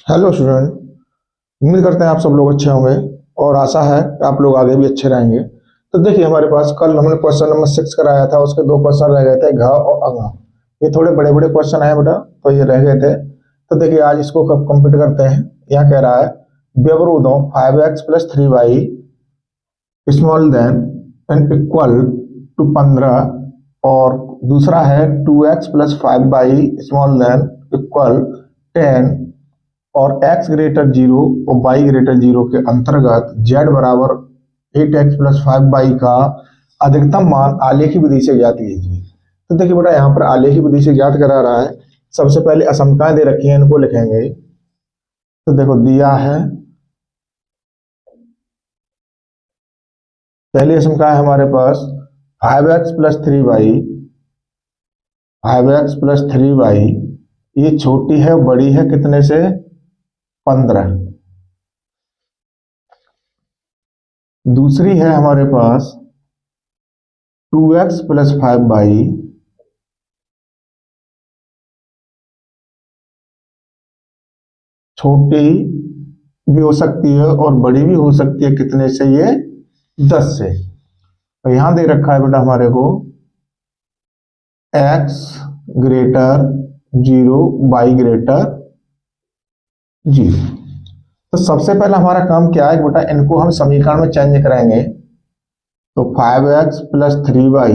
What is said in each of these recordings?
Hello student. उम्मीद करते हैं आप सब लोग अच्छे होंगे और आशा है कि आप लोग आगे भी अच्छे रहेंगे। तो देखिए, हमारे पास कल हमने क्वेश्चन नंबर 6 कराया था, उसके दो क्वेश्चन रह गए थे, घ और अंग। ये थोड़े बड़े बड़े क्वेश्चन आए बेटा, तो ये रह गए थे। तो देखिए, आज इसको कब कंप्लीट करते हैं। यहाँ कह रहा है व्यवरोध दो 5x+3y small than and equal to 15, और दूसरा है 2x+5y स्मॉल देन इक्वल 10, और x ग्रेटर जीरो और y ग्रेटर जीरो के अंतर्गत z बराबर 8x+5y का अधिकतम मान आलेखी विधि से ज्ञात कीजिए। तो देखिए बेटा, यहाँ पर आलेखी विधि से ज्ञात करा रहा है। सबसे पहले असमताएं दे रखी हैं, इनको लिखेंगे। तो देखो, दिया है पहली असमता है हमारे पास 5x+3y, 5x+3y ये छोटी है, बड़ी है कितने से? 15। दूसरी है हमारे पास 2x+5y, छोटी भी हो सकती है और बड़ी भी हो सकती है कितने से? ये 10 से। तो यहां दे रखा है बेटा हमारे को x greater zero, y greater zero. तो सबसे पहला हमारा काम क्या है बेटा, इनको हम समीकरण में चेंज कराएंगे। तो 5x+3y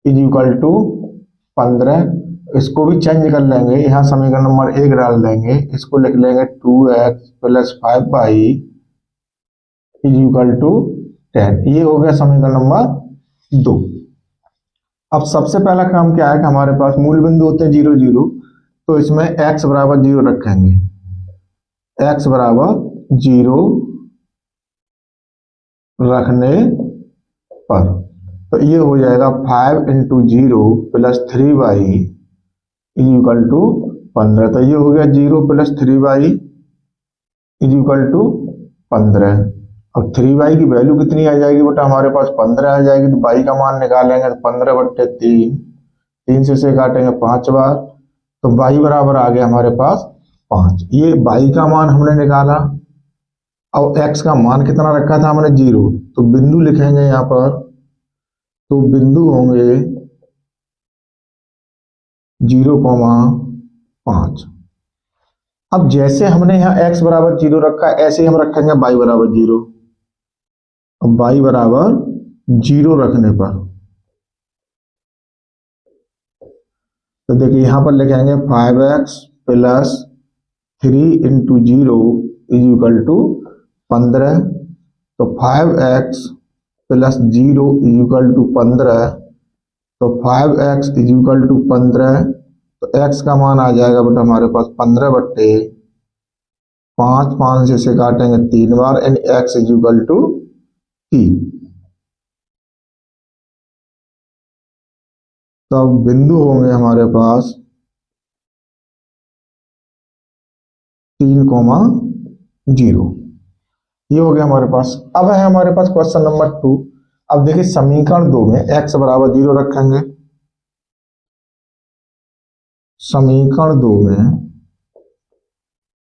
इज इक्वल टू 15। इसको भी चेंज कर लेंगे, यहाँ समीकरण नंबर 1 डाल देंगे, इसको लिख लेंगे 2x+5y इज इक्वल टू 10। ये हो गया समीकरण नंबर 2। अब सबसे पहला काम क्या है कि हमारे पास मूल बिंदु होते हैं 0 0, तो इसमें x बराबर 0 रखेंगे। x बराबर 0 रखने पर तो ये हो जाएगा 5 × 0 + 3y इज इक्वल टू 15। तो ये हो गया 0 + 3y इज इक्वल टू 15। अब 3y की वैल्यू कितनी आ जाएगी बेटा हमारे पास? 15 आ जाएगी। तो y का मान निकालेंगे तो 15/3, 3 से काटेंगे 5 बार, तो y बराबर आ गया हमारे पास 5। ये y का मान हमने निकाला। अब x का मान कितना रखा था हमने? 0। तो बिंदु लिखेंगे यहाँ पर। तो बिंदु होंगे 0,5। अब जैसे हमने यहाँ x बराबर 0 रखा, ऐसे ही हम रखेंगे y बराबर 0। अब y बराबर 0 रखने पर तो देखिए यहाँ पर लिखेंगे 5x+3 × 0 इज इक्वल टू 15। तो 5x+0 इज इक्वल टू 15। तो 5x इज इक्वल टू 15। तो x का मान आ जाएगा बेटा हमारे पास 15/5। 5 से काटेंगे 3 बार, यानी x इज इक्वल टू 3। तो अब बिंदु होंगे हमारे पास 3,0। ये हो गया हमारे पास। अब है हमारे पास क्वेश्चन नंबर 2। अब देखिए, समीकरण 2 में x बराबर 0 रखेंगे। समीकरण 2 में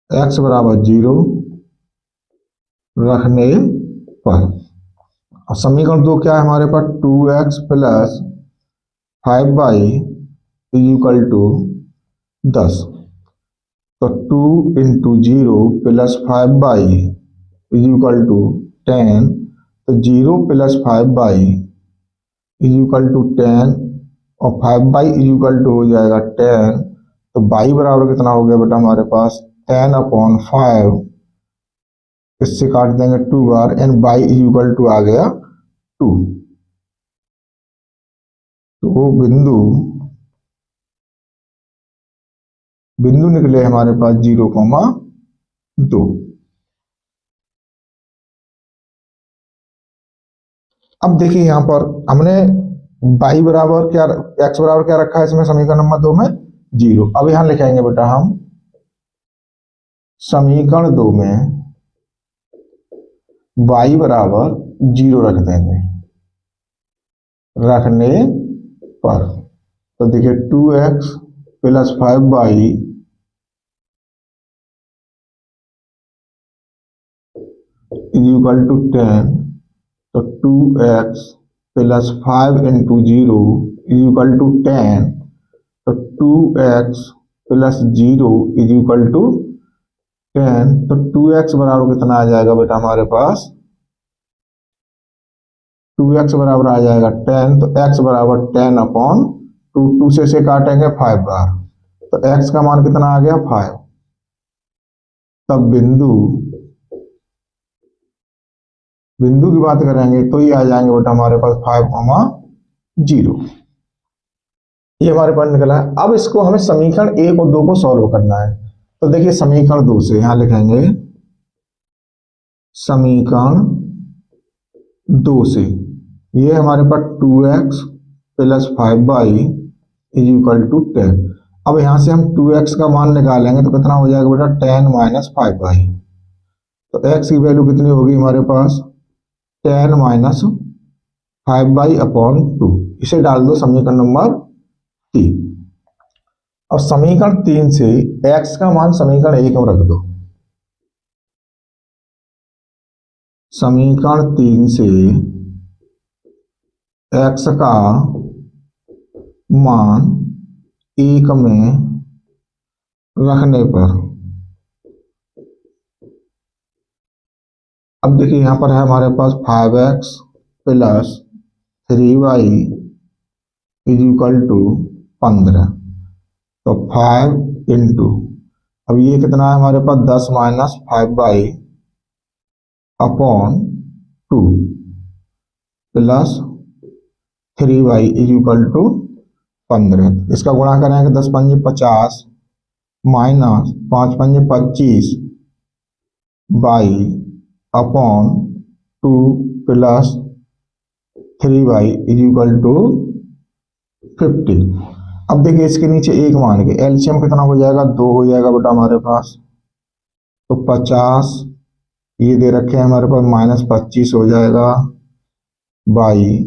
x बराबर 0 रखने पर, और समीकरण 2 क्या है हमारे पास? 2x+5y is equal to 10। तो 2 × 0 + 5y इज इक्वल टू 10। तो 0 + 5y इज इक्वल टू 10, और 5y इज इक्वल टू हो जाएगा 10। तो y बराबर कितना हो गया बेटा हमारे पास? 10/5। इससे काट देंगे 2 बार, and y is equal to आ गया 2। तो वो बिंदु बिंदु निकले हमारे पास 0,2। अब देखिए यहाँ पर हमने y बराबर क्या, x बराबर क्या रखा है इसमें समीकरण नंबर 2 में? 0। अब यहां लिखेंगे बेटा हम समीकरण 2 में y बराबर 0 रख देंगे। रखने पर तो देखिए 2x + 5y is equal to 10, तो 2x plus 5 into 0 is equal to 10, तो 2x plus 0 is equal to 10, तो 2x बराबर कितना आ जाएगा बेटा हमारे पास, 2x बराबर आ जाएगा 10, तो x बराबर 10 अपॉन 2 से काटेंगे 5 बार, तो x का मान कितना आ गया 5। तब बिंदु की बात करेंगे तो ये आ जाएंगे बेटा हमारे पास 5,0। ये हमारे पास निकला है। अब इसको हमें समीकरण 1 और 2 को सॉल्व करना है। तो देखिए समीकरण 2 से यहां लिखेंगे, समीकरण 2 से ये हमारे पास 2x plus 5y is equal to 10। अब यहां से हम 2x का मान निकालेंगे तो कितना हो जाएगा बेटा 10 माइनस 5y, तो x की वैल्यू कितनी होगी हमारे पास 10 माइनस 5y अपॉन 2। इसे डाल दो समीकरण नंबर 3। अब समीकरण 3 से x का मान समीकरण 1 में रख दो। समीकरण 3 से x का मान 1 में रखने पर, अब देखिए यहां पर है हमारे पास 5x plus 3y is equal to 15, तो 5 इंटू, अब ये कितना है हमारे पास 10 minus 5y upon 2 plus 3y is equal to 15। इसका गुणा करेंगे 10 पंजे 50 माइनस 5 पंजे 25 y upon 2 plus 3y is equal to 50। अब देखिए इसके नीचे एक मान के एलसीएम कितना हो जाएगा 2 हो जाएगा बेटा हमारे पास, तो 50 ये दे रखे हैं हमारे पास माइनस 25 हो जाएगा बाई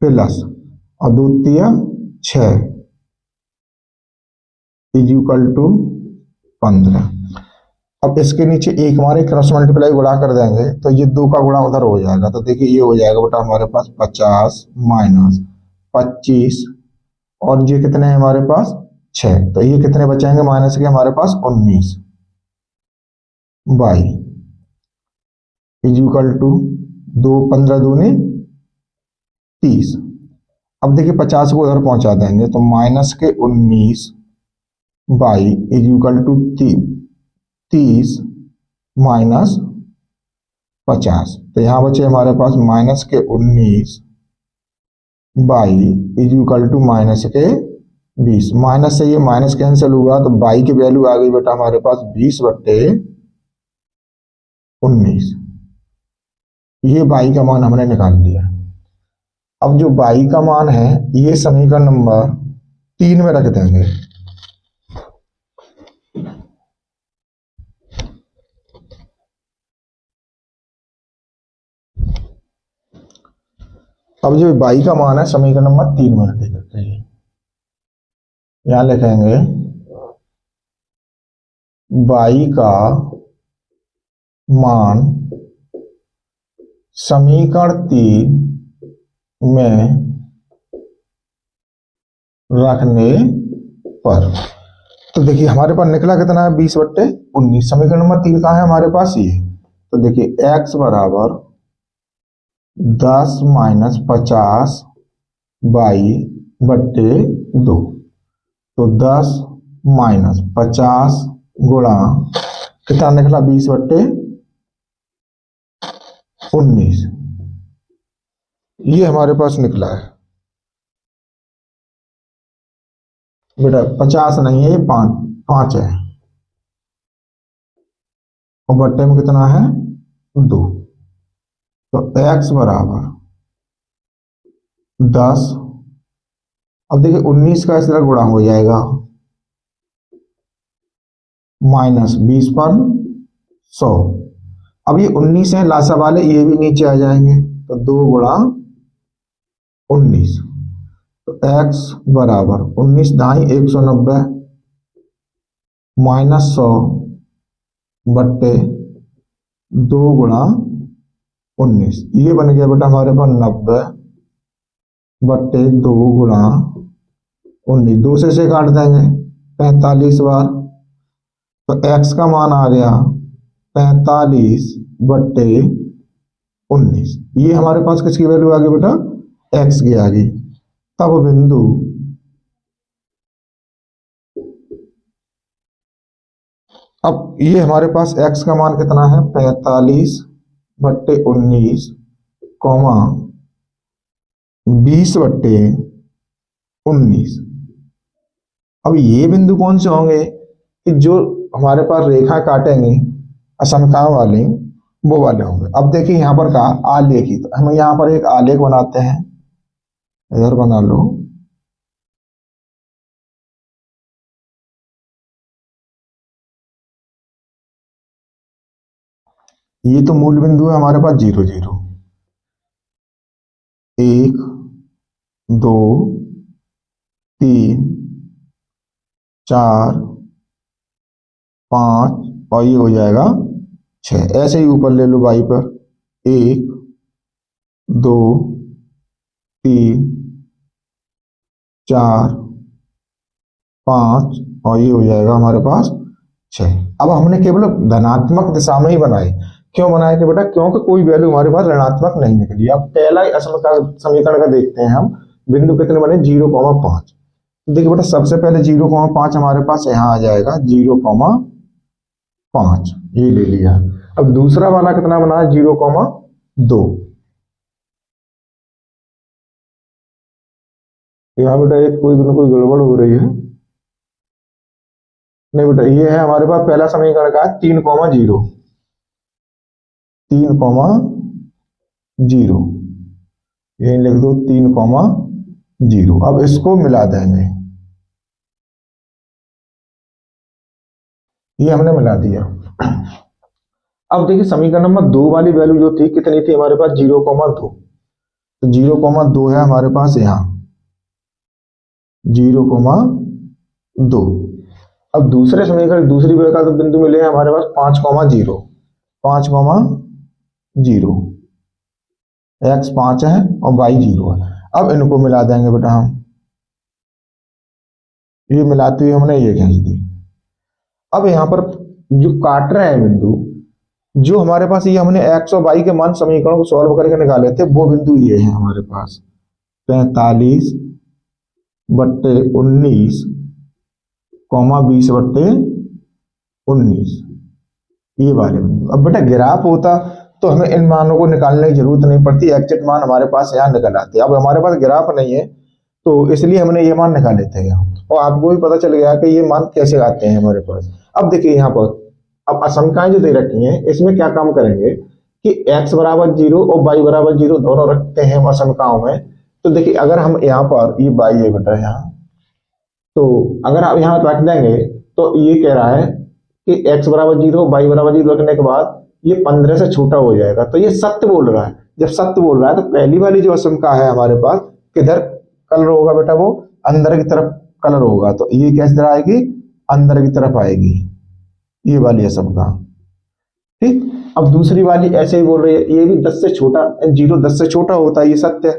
प्लस और 2 तिया 6 इज इक्वल टू 15। अब इसके नीचे एक हमारे क्रॉस मल्टीप्लाई गुणा कर देंगे तो ये 2 का गुणा उधर हो जाएगा, तो देखिए ये हो जाएगा बेटा हमारे पास 50 माइनस 25 और ये कितने हैं हमारे पास 6, तो ये कितने बचेंगे माइनस के हमारे पास 19 बाई इज इक्वल टू 2 15 दूनी 30। अब देखिए 50 को उधर पहुंचा देंगे तो माइनस के 19 y is equal to 30 minus 50, तो यहां बचे हमारे पास माइनस के 19 y is equal to minus के 20। माइनस से ये माइनस कैंसिल हुआ तो बाई की वैल्यू आ गई बेटा हमारे पास 20/19। ये बाई का मान हमने निकाल लिया। अब जो बाई का मान है ये समीकरण नंबर 3 में रख देंगे। अब जो बाई का मान है समीकरण नंबर 3 में रख देते हैं। यहां लिखेंगे बाई का मान समीकरण 3 में रखने पर, तो देखिए हमारे पास निकला कितना है 20/19। समीकरण नंबर 3 कहाँ है हमारे पास ये, तो देखिए x बराबर 10 माइनस 50 बाई बट्टे 2, तो 10 माइनस 50 गुणा कितना निकला 20/19, ये हमारे पास निकला है बेटा। 50 नहीं है ये 5 है और बट्टे में कितना है 2, तो x बराबर 10, अब देखिए 19 का इस तरह गुणा हो जाएगा माइनस 20 पर 100। अब ये 19 है लासा वाले, ये भी नीचे आ जाएंगे, तो 2 गुणा 19, तो x बराबर 19 दाई 190 माइनस 100 बट्टे 2 × 19, ये बन गया बेटा हमारे पास 90/2 × 19। 2 से काट देंगे 45 बार, तो x का मान आ गया 45/19। ये हमारे पास किसकी वैल्यू आ गई बेटा, x की आ गई। तब बिंदु अब ये हमारे पास x का मान कितना है 45/19, 20/19। अब ये बिंदु कौन से होंगे कि जो हमारे पास रेखा काटेंगे असमकोण वाले, वो वाले होंगे। अब देखिए यहां पर कहा आलेख ही, तो हम यहां पर एक आलेख बनाते हैं, इधर बना लो। ये तो मूल बिंदु है हमारे पास 0 0, 1 2 3 4 5 और ये हो जाएगा 6। ऐसे ही ऊपर ले लो y पर, 1 2 3 4 5 और ये हो जाएगा हमारे पास 6। अब हमने केवल धनात्मक दिशा में ही बनाए। क्यों बनाए कि बेटा, क्योंकि कोई वैल्यू हमारे पास ऋणात्मक नहीं निकली। अब पहला समीकरण का देखते हैं हम, बिंदु कितने बने 0,5। देखिए बेटा सबसे पहले 0,5 हमारे पास यहाँ आ जाएगा, 0,5 ये ले लिया। अब दूसरा वाला कितना बना है 0,2। यहाँ बेटा एक कोई गड़बड़ हो रही है, नहीं बेटा ये है हमारे पास पहला समीकरण का 3,0, 3,0 यही लिख दो 3,0। अब इसको मिला देंगे, ये हमने मिला दिया। अब देखिए समीकरण नंबर 2 वाली वैल्यू जो थी कितनी थी हमारे पास 0,2, तो 0,2 है हमारे पास यहाँ 0,2। अब दूसरे समीकरण दूसरी वैल्यू का तो बिंदु मिले हमारे पास 5,0, 5,0 x 5 है और y 0 है। अब इनको मिला देंगे बेटा हम, ये मिलाते हुए हमने ये खींच दी। अब यहाँ पर जो काट रहे हैं बिंदु, जो हमारे पास ये हमने x और y के मान समीकरण को सॉल्व करके निकाले थे, वो बिंदु ये है हमारे पास 45/19, 20/19, ये वाले बिंदु। अब बेटा ग्राफ होता तो हमें इन मानों को निकालने की जरूरत नहीं पड़ती, एग्जैक्ट मान हमारे पास यहाँ निकल आते। अब हमारे पास ग्राफ नहीं है तो इसलिए हमने ये मान निकाले थे यहाँ, और आपको भी पता चल गया कि ये मान कैसे आते हैं हमारे पास। अब देखिए यहाँ पर अब असमकाएं जो दे रखी हैं इसमें क्या काम करेंगे कि x बराबर 0 और y बराबर 0 दोनों रखते हैं असमकाओं में। तो देखिए अगर हम यहाँ पर ये y है बेटा यहाँ, तो अगर आप यहाँ रख देंगे तो ये कह रहा है कि x बराबर 0 y बराबर 0 रखने के बाद ये 15 से छोटा हो जाएगा, तो ये सत्य बोल रहा है। जब सत्य बोल रहा है तो पहली वाली जो असमका है हमारे पास किधर कलर होगा बेटा, वो अंदर की तरफ कलर होगा, तो ये कैसे आएगी अंदर की तरफ आएगी ये वाली असमका। ठीक, अब दूसरी वाली ऐसे ही बोल रही है, ये भी 10 से छोटा, 0 10 से छोटा होता है, ये सत्य है,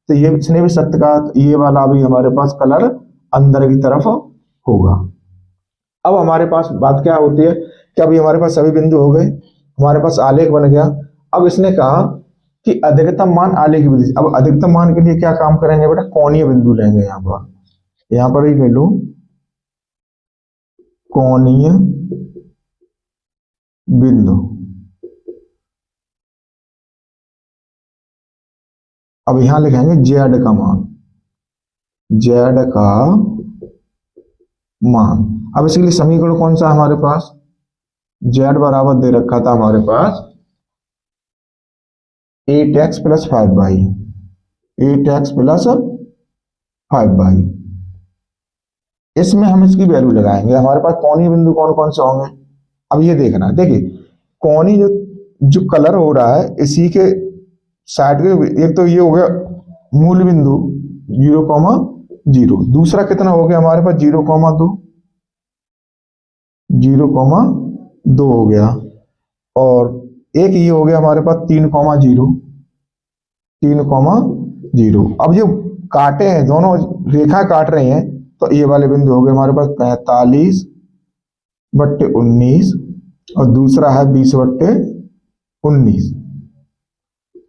तो ये इसने भी सत्य कहा, तो ये वाला भी हमारे पास कलर अंदर की तरफ होगा। अब हमारे पास बात क्या होती है कि अभी हमारे पास सभी बिंदु हो गए, हमारे पास आलेख बन गया। अब इसने कहा कि अधिकतम मान आलेख विधि। अब अधिकतम मान के लिए क्या काम करेंगे बेटा, कोणीय बिंदु लेंगे। यहाँ पर ही ले लो कोणीय बिंदु। अब यहां लिखेंगे जेड का मान, जेड का मान। अब इसके लिए समीकरण कौन सा हमारे पास, जेड बराबर दे रखा था हमारे पास 8x + 5y, 8x + 5y। इसमें हम इसकी वैल्यू लगाएंगे। हमारे पास कोणीय बिंदु कौन कौन से होंगे, अब ये देखना। देखिए कोणीय जो कलर हो रहा है इसी के साइड के, एक तो ये हो गया मूल बिंदु 0,0, दूसरा कितना हो गया हमारे पास 0,2, 0,2 हो गया, और एक ये हो गया हमारे पास 3,0, 3,0। अब जो काटे हैं दोनों रेखा काट रही हैं, तो ये वाले बिंदु हो गए हमारे पास 45/19 और दूसरा है 20/19,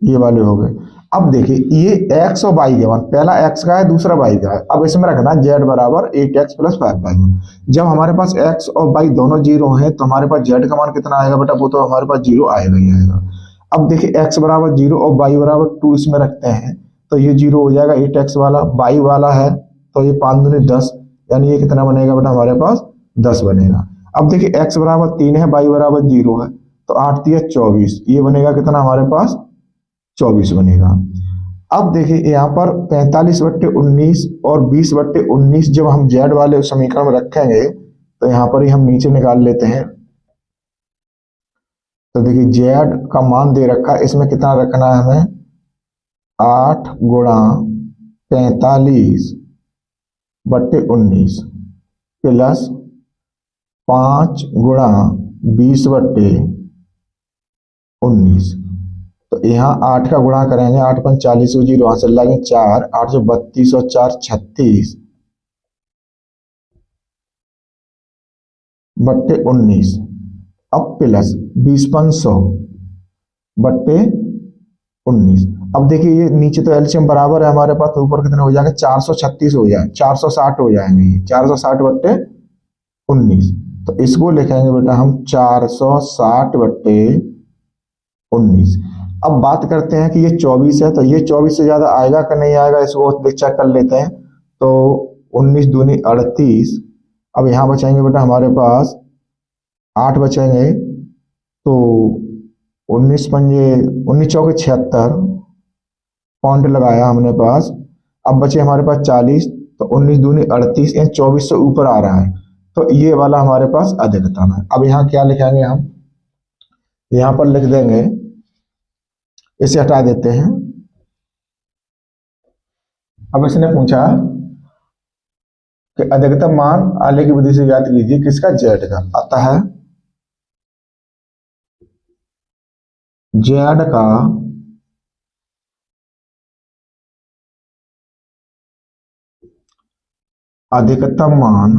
ये वाले हो गए। अब देखिए ये x और y के मान, पहला x का है दूसरा y का है। अब इसमें रखना z बराबर 8x + 5y। जब हमारे पास x और y दोनों जीरो हैं तो हमारे पास z का मान कितना आएगा बेटा, वो तो हमारे पास जीरो आएगा ही आएगा। अब देखिए x बराबर 0 और y बराबर 2 इसमें रखते हैं तो ये जीरो हो जाएगा। 8x वाला y वाला है तो ये 5 दूनी 10, यानी ये कितना बनेगा बेटा हमारे पास 10 बनेगा। अब देखिए x बराबर 3 है, y बराबर 0 है, तो 8 × 3 = 24, ये बनेगा कितना हमारे पास 24 बनेगा। अब देखिए यहाँ पर 45/19 और 20/19 जब हम z वाले समीकरण में रखेंगे तो यहाँ पर ही हम नीचे निकाल लेते हैं। तो देखिए z का मान दे रखा है, इसमें कितना रखना है हमें, 8 × 45/19 प्लस 5 × 20/19। तो यहाँ 8 का गुणा करेंगे, 8 × 5 = 40, 0 वहां से लगे 4, 8 × 32 और 4 = 36/19। अब प्लस 20/500/19। अब देखिए ये नीचे तो एलसीएम बराबर है हमारे पास, तो ऊपर कितने हो जाएंगे, 436 हो जाए, 460 हो जाएंगे, 460/19। तो इसको लिखेंगे बेटा हम 460/19। अब बात करते हैं कि ये 24 है, तो ये 24 से ज्यादा आएगा कि नहीं आएगा, इसको चेक कर लेते हैं। तो 19 दूनी 38। अब यहाँ बचाएंगे बेटा हमारे पास 8 बचेंगे, तो 19 पंजे 19 चौके 76, पॉइंट लगाया हमने पास। अब बचे हमारे पास 40, तो 19 दूनी 38, 24 से ऊपर आ रहा है, तो ये वाला हमारे पास अधिकतम है। अब यहाँ क्या लिखेंगे हम, यहाँ पर लिख देंगे, इसे हटा देते हैं। अब इसने पूछा कि अधिकतम मान आले की विधि से ज्ञात कीजिए, किसका, जेड का। अतः जेड का अधिकतम मान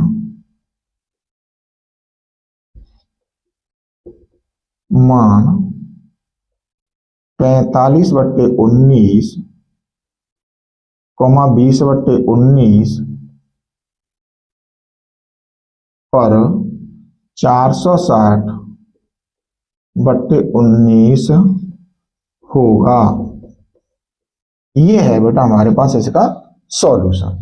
45/19, 20/19 पर 460/19 होगा। ये है बेटा हमारे पास इसका सॉल्यूशन।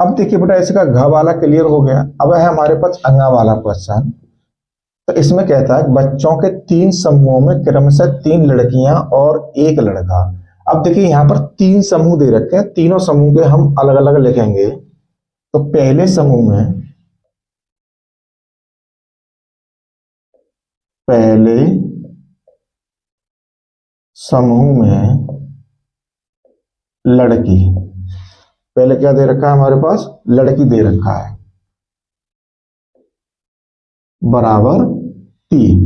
अब देखिए बेटा इसका घ वाला क्लियर हो गया। अब है हमारे पास अंगा वाला क्वेश्चन। तो इसमें कहता है बच्चों के 3 समूहों में क्रमशः 3 लड़कियां और 1 लड़का। अब देखिए यहाँ पर 3 समूह दे रखे हैं, तीनों समूह के हम अलग अलग लिखेंगे। तो पहले समूह में लड़की, पहले क्या दे रखा है हमारे पास, लड़की दे रखा है, बराबर 3।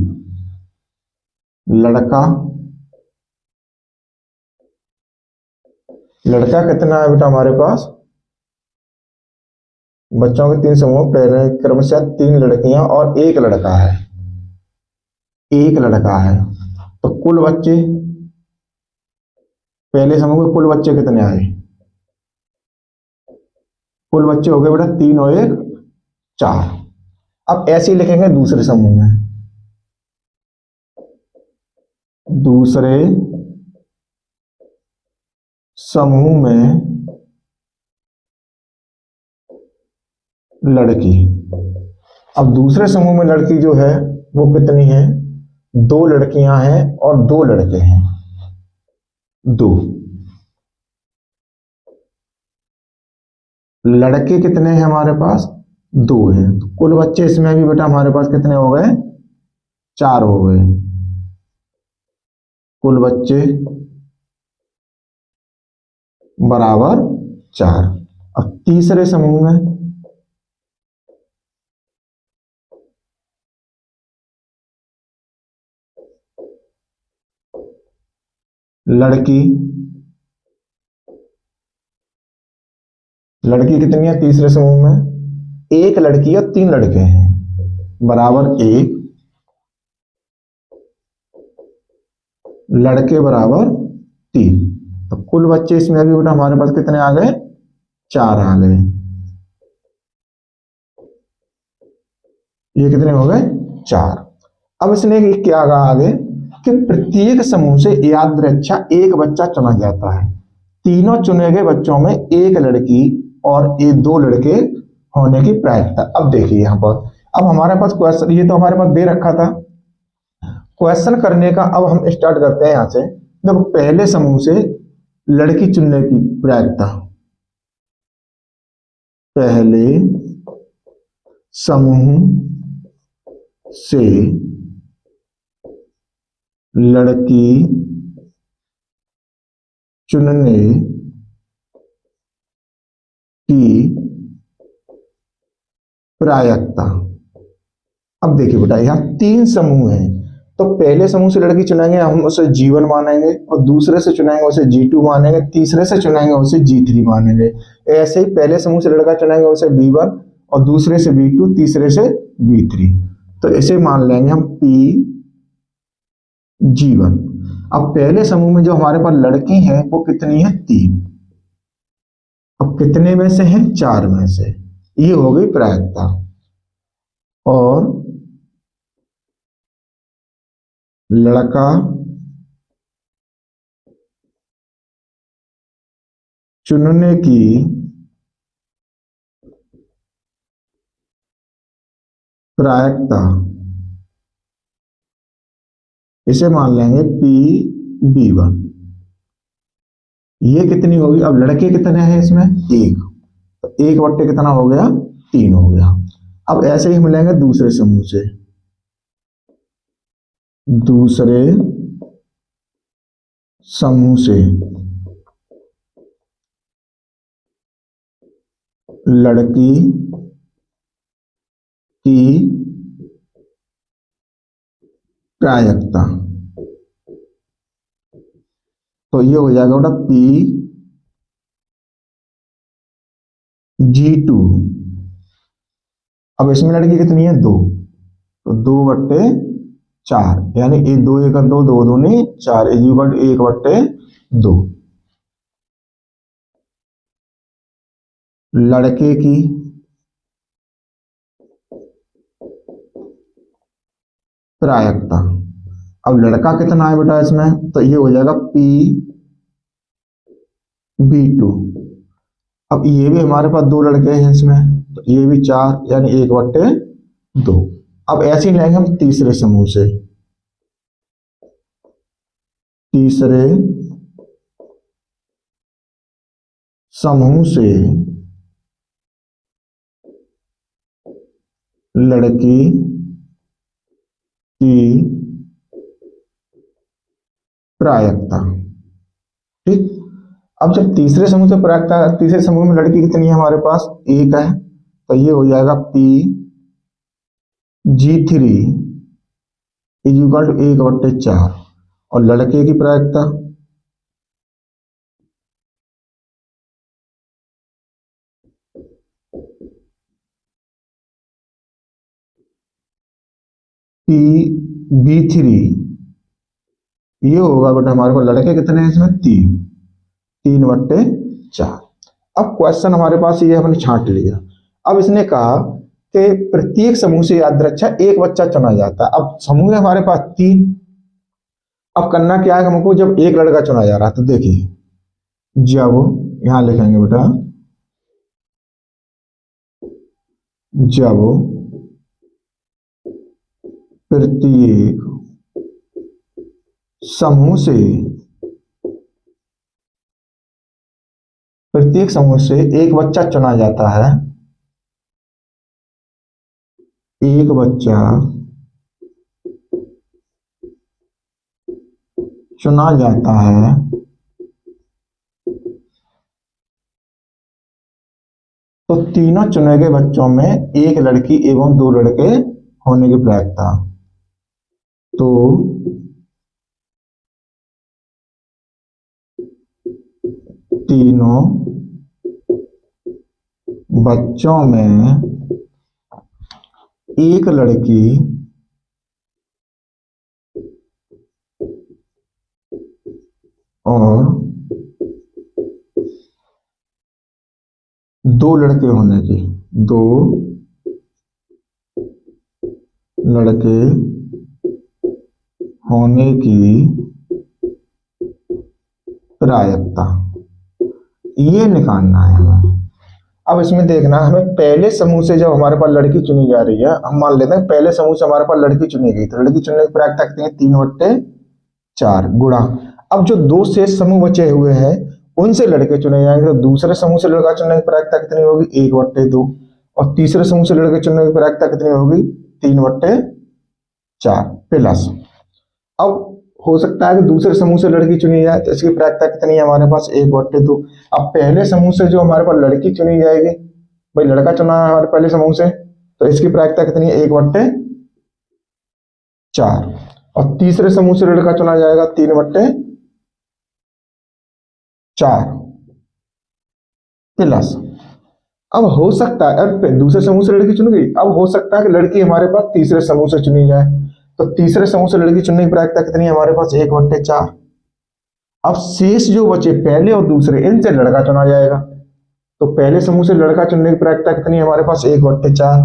लड़का कितना है बेटा हमारे पास, बच्चों के 3 समूह, पहले क्रमशः 3 लड़कियां और 1 लड़का है, 1 लड़का है। तो कुल बच्चे, पहले समूह के कुल बच्चे कितने आए, कुल बच्चे हो गए बेटा 3 और 1 4। अब ऐसे ही लिखेंगे दूसरे समूह में, दूसरे समूह में लड़की। अब दूसरे समूह में लड़की जो है वो कितनी है, 2 लड़कियां हैं और 2 लड़के हैं, 2। लड़के कितने हैं हमारे पास, 2 हैं। तो कुल बच्चे इसमें भी बेटा हमारे पास कितने हो गए, 4 हो गए। कुल बच्चे बराबर 4। अब तीसरे समूह में, लड़की, लड़की कितनी है तीसरे समूह में, एक लड़की और 3 लड़के हैं, बराबर 1, लड़के बराबर 3। तो कुल बच्चे इसमें अभी बेटा हमारे पास कितने आ गए, 4 आ गए। ये कितने हो गए, 4। अब इसने क्या कहा आगे कि प्रत्येक समूह से यादृच्छा एक बच्चा चुना जाता है, तीनों चुने गए बच्चों में एक लड़की और ये 2 लड़के होने की प्रायिकता। अब देखिए यहां पर, अब हमारे पास क्वेश्चन, ये तो हमारे पास दे रखा था, क्वेश्चन करने का अब हम स्टार्ट करते हैं यहां से। देखो पहले समूह से लड़की चुनने की प्रायिकता, पहले समूह से लड़की चुनने की प्रायिकता। अब देखिए बेटा यहाँ 3 समूह हैं, तो पहले समूह से लड़की चुनेंगे हम उसे G1 मानेंगे, और दूसरे से चुनेंगे उसे G2 मानेंगे, तीसरे से चुनेंगे उसे G3 मानेंगे। ऐसे ही पहले समूह से लड़का चुनेंगे उसे B1 और दूसरे से B2, तीसरे से B3। तो इसे मान लेंगे हम PG1। अब पहले समूह में जो हमारे पास लड़की है वो कितनी है, 3। अब कितने में से हैं, 4 में से। ये हो गई प्रायिकता। और लड़का चुनने की प्रायिकता, इसे मान लेंगे PB1। ये कितनी होगी, अब लड़के कितने हैं इसमें, 1, तो 1 बट्टे कितना हो गया, 3 हो गया। अब ऐसे ही मिलेंगे दूसरे समूह से, दूसरे समूह से लड़की की प्रायिकता, तो ये हो जाएगा बेटा PG2। अब इसमें लड़की कितनी है, 2, तो 2/4, यानी 2 1 2, 2 दूनी 4, इज इक्वल टू 1/2। लड़के की प्रायिकता, अब लड़का कितना है बेटा इसमें, तो ये हो जाएगा PB2। अब ये भी हमारे पास 2 लड़के हैं इसमें, तो ये भी 4, यानी 1/2। अब ऐसे ही लेंगे हम तीसरे समूह से, तीसरे समूह से लड़की की प्रायिकता। ठीक, अब जब तीसरे समूह से प्रायिकता, तीसरे समूह में लड़की कितनी है हमारे पास, 1 है, तो ये हो जाएगा PG3 इज इक्वल टू 1/4। और लड़के की प्रायिकता, PB3, ये होगा बेटा हमारे पास, लड़के कितने हैं इसमें, 3/4। अब क्वेश्चन हमारे पास ये हमने छांट लिया। अब इसने कहा कि प्रत्येक समूह से यादृच्छा एक बच्चा चुना जाता है। अब समूह है हमारे पास 3, अब करना क्या है हमको, जब एक लड़का चुना जा रहा है, तो देखिए जब, यहां लिखेंगे बेटा, जब प्रत्येक समूह से, प्रत्येक समूह से एक बच्चा चुना जाता है, एक बच्चा चुना जाता है, तो तीनों चुने गए बच्चों में एक लड़की एवं 2 लड़के होने की प्रायिकता। तो तीनों बच्चों में एक लड़की और दो लड़के होने की, दो लड़के होने की प्रायिकता, ये निकालना है हमें। अब इसमें देखना, हमें पहले समूह से जब हमारे पास लड़की चुनी जा रही है, हम मान लेते हैं पहले समूह से हमारे पास लड़की चुनी गई, तो लड़की चुनने की प्रायिकता कितनी है, 3/4 गुणा। अब जो दो शेष समूह बचे हुए हैं उनसे लड़के चुने जाएंगे, तो दूसरे समूह से लड़का चुनने की प्रायिकता कितनी होगी, 1/2, और तीसरे समूह से लड़के चुनने की प्रायिकता कितनी होगी, 3/4 प्लस। अब हो सकता है कि दूसरे समूह से लड़की चुनी जाए, तो इसकी प्रायिकता कितनी है हमारे पास, 1/2। अब पहले समूह से जो हमारे पास लड़की चुनी जाएगी, भाई लड़का चुना है हमारे पहले समूह से, तो इसकी प्रायिकता कितनी है, 1/4। और तीसरे समूह से लड़का चुना जाएगा 3/4 प्लस। अब हो सकता है, अब दूसरे समूह से लड़की चुन गई, अब हो सकता है कि लड़की हमारे पास तीसरे समूह से चुनी जाए, तो तीसरे समूह से लड़की चुनने की प्रायिकता कितनी है हमारे पास, 1/4। अब शेष जो बचे पहले और दूसरे, इनसे लड़का चुना जाएगा, तो पहले समूह से लड़का चुनने की प्रायिकता कितनी है हमारे पास, 1/4,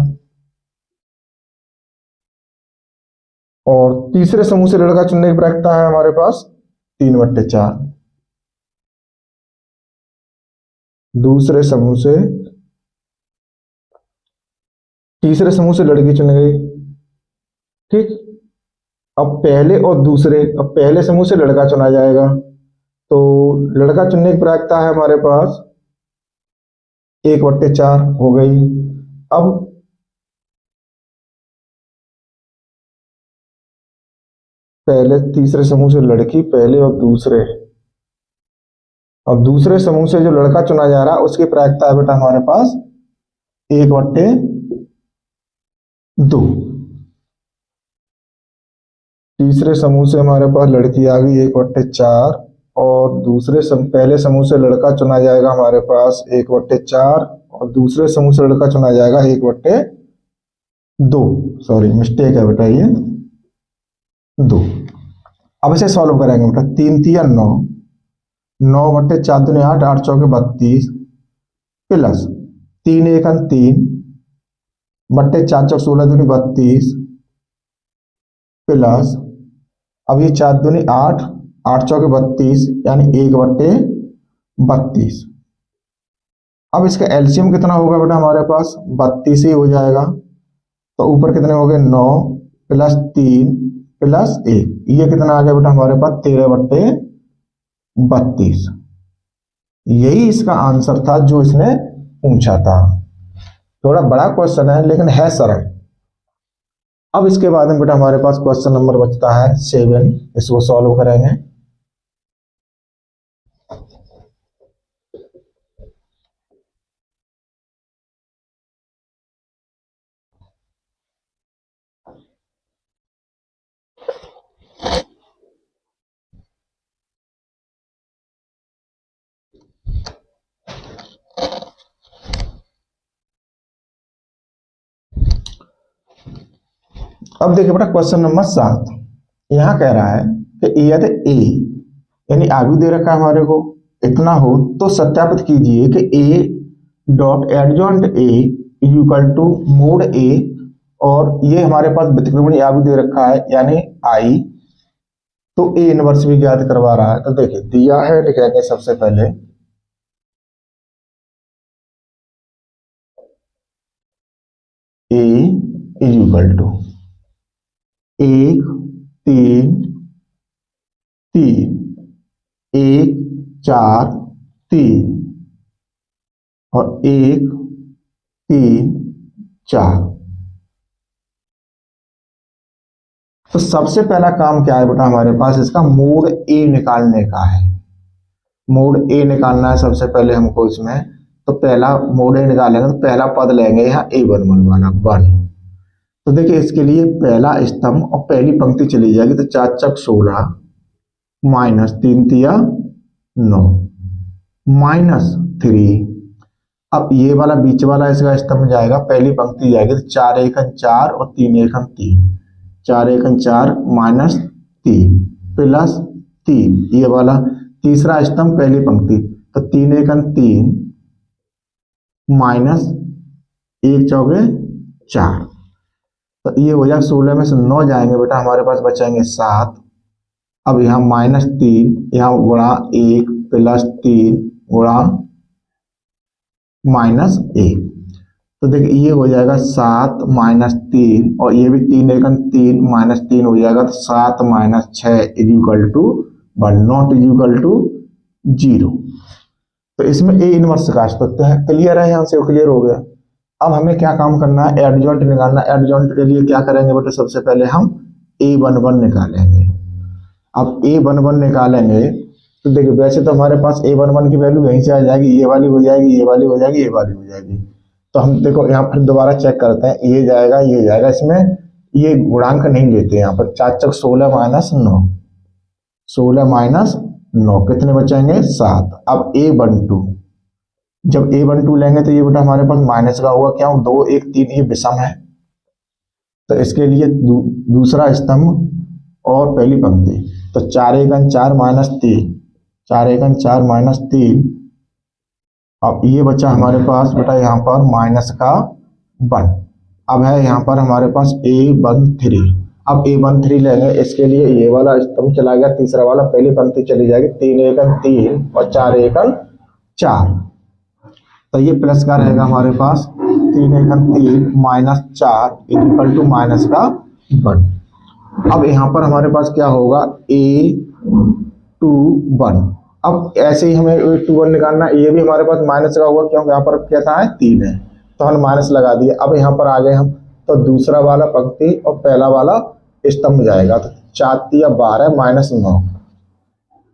और तीसरे समूह से लड़का चुनने की प्रायिकता है हमारे पास 3/4। दूसरे समूह से तीसरे समूह से लड़की चुन गई, ठीक। अब पहले और दूसरे, अब पहले समूह से लड़का चुना जाएगा, तो लड़का चुनने की प्रायिकता है हमारे पास 1/4 हो गई। अब पहले तीसरे समूह से लड़की, पहले और दूसरे, और दूसरे समूह से जो लड़का चुना जा रहा है उसकी प्रायिकता है बेटा हमारे पास 1/2। तीसरे समूह से हमारे पास लड़की आ गई 1/4, और पहले समूह से लड़का चुना जाएगा हमारे पास 1/4, और दूसरे समूह से लड़का चुना जाएगा 1/2। सॉरी मिस्टेक है बेटा, ये 2। अब इसे सॉल्व करेंगे बेटा, 3 तिया 9, 9/4 दूनी 8, 8 चौके 32 प्लस 3 एकन 3 बट्टे 4 चौक 16 दूनी 32 प्लस, अब ये 4 दूनी 8, 8 चौके 32 यानी 1/32। अब इसका एलसीएम कितना होगा बेटा हमारे पास, 32 ही हो जाएगा, तो ऊपर कितने हो गए, 9 प्लस 3 प्लस 1, ये कितना आ गया बेटा हमारे पास, 13/32। यही इसका आंसर था जो इसने पूछा था। थोड़ा बड़ा क्वेश्चन है लेकिन है सरल। अब इसके बाद में बेटा हमारे पास क्वेश्चन नंबर बचता है 7, इसको सॉल्व करेंगे। अब देखिए बेटा क्वेश्चन नंबर 7, यहां कह रहा है कि यदि ए यानी आयु दे रखा है हमारे को इतना हो, तो सत्यापित कीजिए कि A dot adjoint A equal to mod A, और ये हमारे पास व्यतिक्रमणी आयु दे रखा है यानी आई, तो ए इनवर्स भी ज्ञात करवा रहा है। तो देखिए दिया है, लिखेंगे सबसे पहले ए इक्वल टू 1 3 3 1 4 3 और 1 3 4। तो सबसे पहला काम क्या है बेटा हमारे पास, इसका मोड ए निकालने का है। मोड ए निकालना है सबसे पहले हमको इसमें, तो पहला मोड ए निकालेंगे तो पहला पद लेंगे यहाँ A11 वाला 1। तो देखिए इसके लिए पहला स्तंभ और पहली पंक्ति चली जाएगी, तो 4 चक 16 माइनस 3 तिया 9, -3। अब ये वाला बीच वाला इसका स्तंभ जाएगा, पहली पंक्ति जाएगी, तो 4 एकम 4 और 3 एकम 3, 4 एकम 4 -3 प्लस 3, ये वाला तीसरा स्तंभ पहली पंक्ति, तो 3 एकम 3 माइनस 1 चौके 4, तो ये हो जाएगा 16 में से 9 जाएंगे बेटा, हमारे पास बचेंगे 7। अब यहाँ -3 यहाँ गुणा 1 प्लस 3 गुणा -1, तो देखिए ये हो जाएगा 7 -3 और ये भी 3 एकम 3 -3 हो जाएगा, तो 7 - 6 is equal to 1, not is equal to 0। तो इसमें ए इनवर्स का सकते हैं। क्लियर है, यहाँ से क्लियर हो गया। अब हमें क्या काम करना है, एडजॉइंट निकालना। एडजॉइंट के लिए क्या करेंगे बेटा, सबसे पहले हम A11 निकालेंगे। अब A11 निकालेंगे तो देखिए वैसे तो हमारे पास A11 की वैल्यू यहीं से आ जाएगी, ये वाली हो जाएगी, ये वाली हो जाएगी, ये वाली हो जाएगी। तो हम देखो यहाँ पर दोबारा चेक करते हैं, ये जाएगा ये जाएगा, इसमें ये गुणांक नहीं लेते यहाँ पर। 4 चक 16 -9, 16 - 9 कितने बचेंगे, 7। अब A12, जब A12 लेंगे तो ये बेटा हमारे पास माइनस का होगा, क्यों, 2 1 3 ये विषम है, तो इसके लिए दूसरा स्तंभ और पहली पंक्ति, तो 4 एकम 4 -3, 4 एकम 4 -3। अब ये बचा हमारे पास बेटा यहाँ पर माइनस का 1। अब है यहाँ पर हमारे पास A13। अब A13 लेंगे, इसके लिए ये वाला स्तंभ चला गया, तीसरा वाला पहली पंक्ति चली जाएगी, 3 एकम 3 और 4 एकम 4, तो ये प्लस का रहेगा हमारे पास, 3 एकम 3 -4 इक्वल टू माइनस का 1। अब यहाँ पर हमारे पास क्या होगा, A21। अब ऐसे ही हमें A21 निकालना, ये भी हमारे पास माइनस का होगा, क्योंकि यहाँ पर क्या था, 3 है, तो हम माइनस लगा दिए। अब यहाँ पर आ गए हम, तो दूसरा वाला पंक्ति और पहला वाला स्तंभ जाएगा, तो 4 या 12 -9,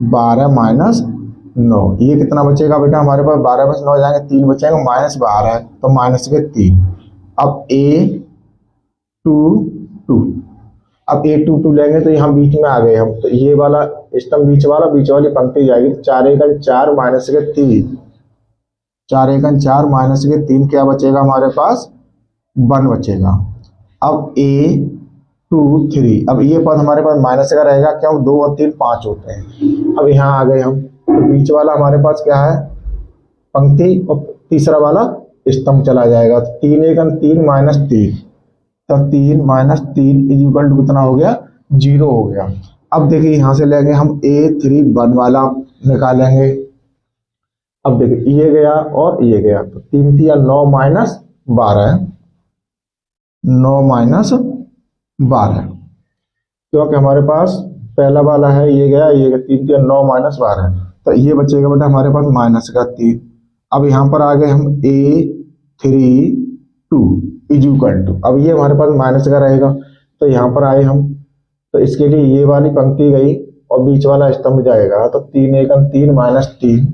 12 -9, ये कितना बचेगा बेटा हमारे पास, 12 में से 9 जाएंगे, 3 बचेंगे, -12, तो माइनस के 3। अब A22, अब A22 लेंगे तो यहाँ बीच में आ गए हम, तो ये वाला स्तंभ बीच वाली पंक्ति जाएगी, 4 एकम 4 माइनस के 3, 4 एकम 4 माइनस के 3 क्या बचेगा हमारे पास, 1 बचेगा। अब A23, अब ये पद हमारे पास माइनस का रहेगा, क्यों, 2 और 3 5 होते हैं। अब यहाँ आ गए हम, तो बीच वाला हमारे पास क्या है, पंक्ति और तीसरा वाला स्तंभ चला जाएगा, तो 3 एकम 3 -3, तो 3 -3 इज इक्वल टू कितना हो गया, 0 हो गया। अब देखिए यहाँ से लेंगे हम A31 वाला निकालेंगे। अब देखिए ये गया और ये गया, तो 3 3 9 -12, 9 -12, क्योंकि हमारे पास पहला वाला है, ये गया ये गया, 3 3 9 -12, तो ये बचेगा बेटा हमारे पास माइनस का 3। अब यहाँ पर आ गए हम A32 इज इक्वल टू, अब ये हमारे पास माइनस का रहेगा, तो यहाँ पर आए हम, तो इसके लिए ये वाली पंक्ति गई और बीच वाला स्तंभ जाएगा, तो 3 एकम 3 -3,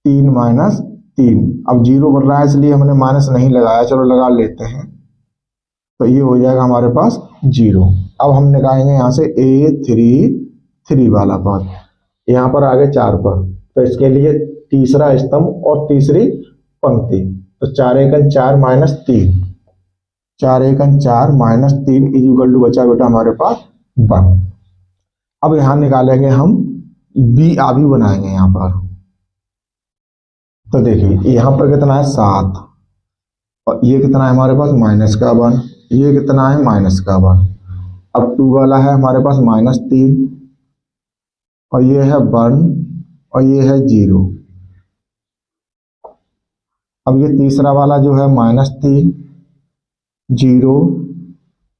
3 -3। अब 0 बन रहा है इसलिए हमने माइनस नहीं लगाया, चलो लगा लेते हैं, तो ये हो जाएगा हमारे पास 0। अब हम निकालेंगे यहाँ से A33 वाला पद, यहाँ पर आगे 4 पर, तो इसके लिए तीसरा स्तंभ और तीसरी पंक्ति, तो 4 एकम 4 -3, 4 एकम 4 -3 इज इक्वल टू बचा बेटा हमारे पास 1। अब यहाँ निकालेंगे हम बी आवी बनाएंगे यहाँ पर, तो देखिए यहाँ पर कितना है 7 और ये कितना है हमारे पास माइनस का 1, ये कितना है माइनस का 1। अब 2 वाला है हमारे पास -3 और ये है 1 और ये है 0। अब ये तीसरा वाला जो है -3, 0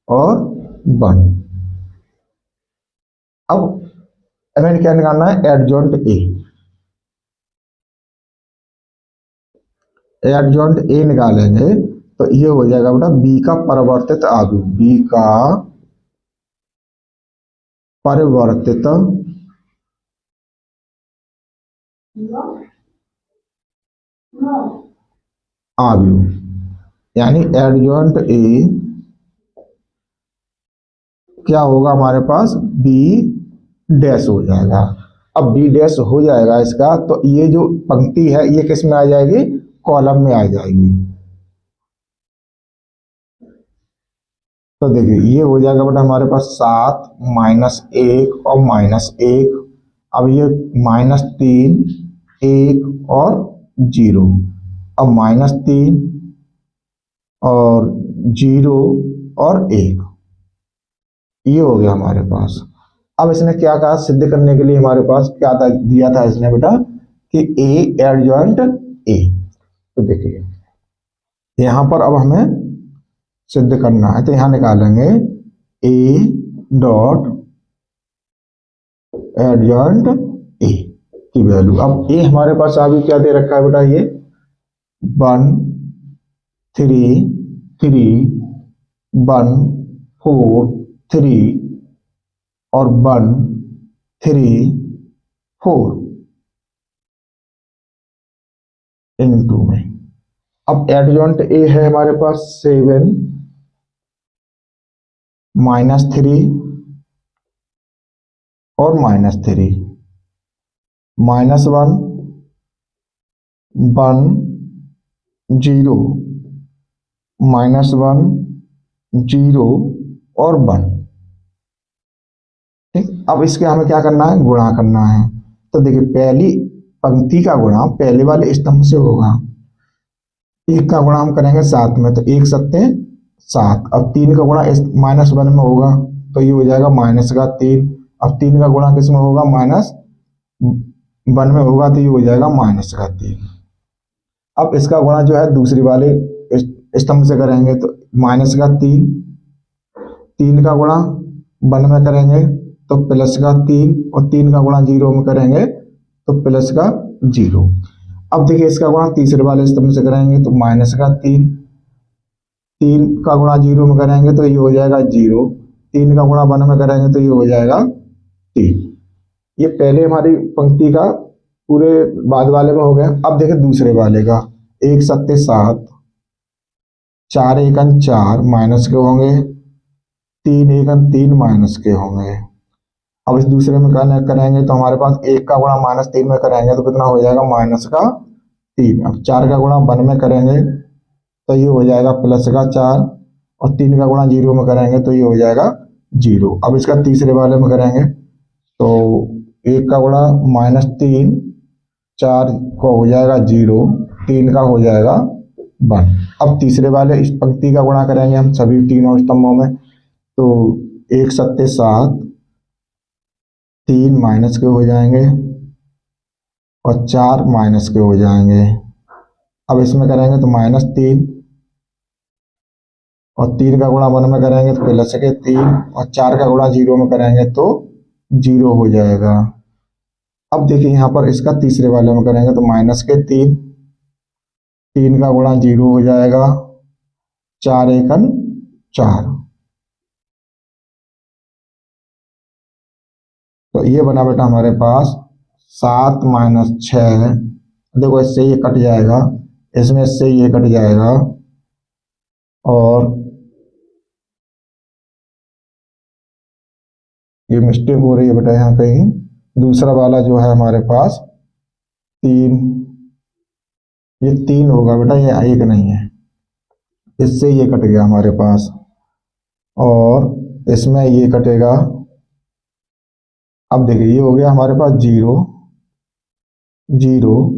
और 1। अब हमें क्या निकालना है, एडजॉइंट ए। एडजॉइंट ए निकालेंगे तो ये हो जाएगा बेटा बी का परिवर्तित आव्यूह, बी का परिवर्तित आव्यूह, यानी एडजॉइंट ए क्या होगा हमारे पास, बी डैश हो जाएगा। अब बी डैश हो जाएगा इसका, तो ये जो पंक्ति है ये किस में आ जाएगी, कॉलम में आ जाएगी। तो देखिए ये हो जाएगा बेटा हमारे पास 7 -1 और -1। अब ये -3 1 और 0। अब -3 और 0 और 1, ये हो गया हमारे पास। अब इसने क्या कहा सिद्ध करने के लिए, हमारे पास क्या था, दिया था इसने बेटा कि ए एडजॉइंट ए। तो देखिए यहां पर अब हमें सिद्ध करना है, तो यहां निकालेंगे ए डॉट एडजॉइंट ए की वैल्यू। अब ए हमारे पास अभी क्या दे रखा है बेटा, ये 1 3 3 1 4 3 और 1 3 4 इनटू में। अब एडजॉइंट ए है हमारे पास 7 -3 और -3 -1 1 0 -1 0 और 1। ठीक, अब इसके हमें क्या करना है, गुणा करना है। तो देखिए पहली पंक्ति का गुणा पहले वाले स्तंभ से होगा। 1 का गुणा हम करेंगे 7 में, तो 1 सत्ते 7। अब 3 का गुणा -1 में होगा, तो ये हो जाएगा -3। अब 3 का गुणा किस में होगा, -1 में होगा, तो ये हो जाएगा -3। अब इसका गुणा जो है दूसरी वाले स्तंभ से करेंगे, तो -3। 3 का गुणा 1 में करेंगे तो +3, और 3 का गुणा 0 में करेंगे तो +0। अब देखिए इसका गुणा तीसरे वाले स्तंभ से करेंगे तो -3। 3 का गुणा 0 में करेंगे तो ये हो जाएगा 0। 3 का गुणा 1 में करेंगे तो ये हो जाएगा 3। ये पहले हमारी पंक्ति का पूरे बाद वाले में हो गया। अब देखिए दूसरे वाले का, 1 सत्ते 7, 4 एकन 4 माइनस के होंगे, 3 एकन 3 माइनस के होंगे। अब इस दूसरे में करेंगे तो हमारे पास 1 का गुणा -3 में करेंगे तो कितना हो जाएगा, -3। अब 4 का गुणा 1 में करेंगे तो ये हो जाएगा +4, और 3 का गुणा 0 में करेंगे तो ये हो जाएगा 0। अब इसका तीसरे वाले में करेंगे तो 1 का गुणा -3, 4 का हो जाएगा 0, 3 का हो जाएगा 1। अब तीसरे वाले इस पंक्ति का गुणा करेंगे हम सभी तीनों स्तंभों में, तो 1 सत्ते 7, 3 माइनस के हो जाएंगे और 4 माइनस के हो जाएंगे। अब इसमें करेंगे तो -3, और 3 का गुणा 1 में करेंगे तो +3, और 4 का गुणा 0 में करेंगे तो 0 हो जाएगा। अब देखिए यहाँ पर इसका तीसरे वाले में करेंगे तो -3, 3 का गुणा 0 हो जाएगा, 4 एकन 4। तो ये बना बेटा हमारे पास 7 - 6। देखो इससे ये कट जाएगा, इसमें से ये कट जाएगा, और ये मिस्टेक हो रही है बेटा यहाँ कहीं। दूसरा वाला जो है हमारे पास 3, ये 3 होगा बेटा, ये 1 नहीं है, इससे ये कट गया हमारे पास, और इसमें ये कटेगा। अब देखिए ये हो गया हमारे पास 0 0,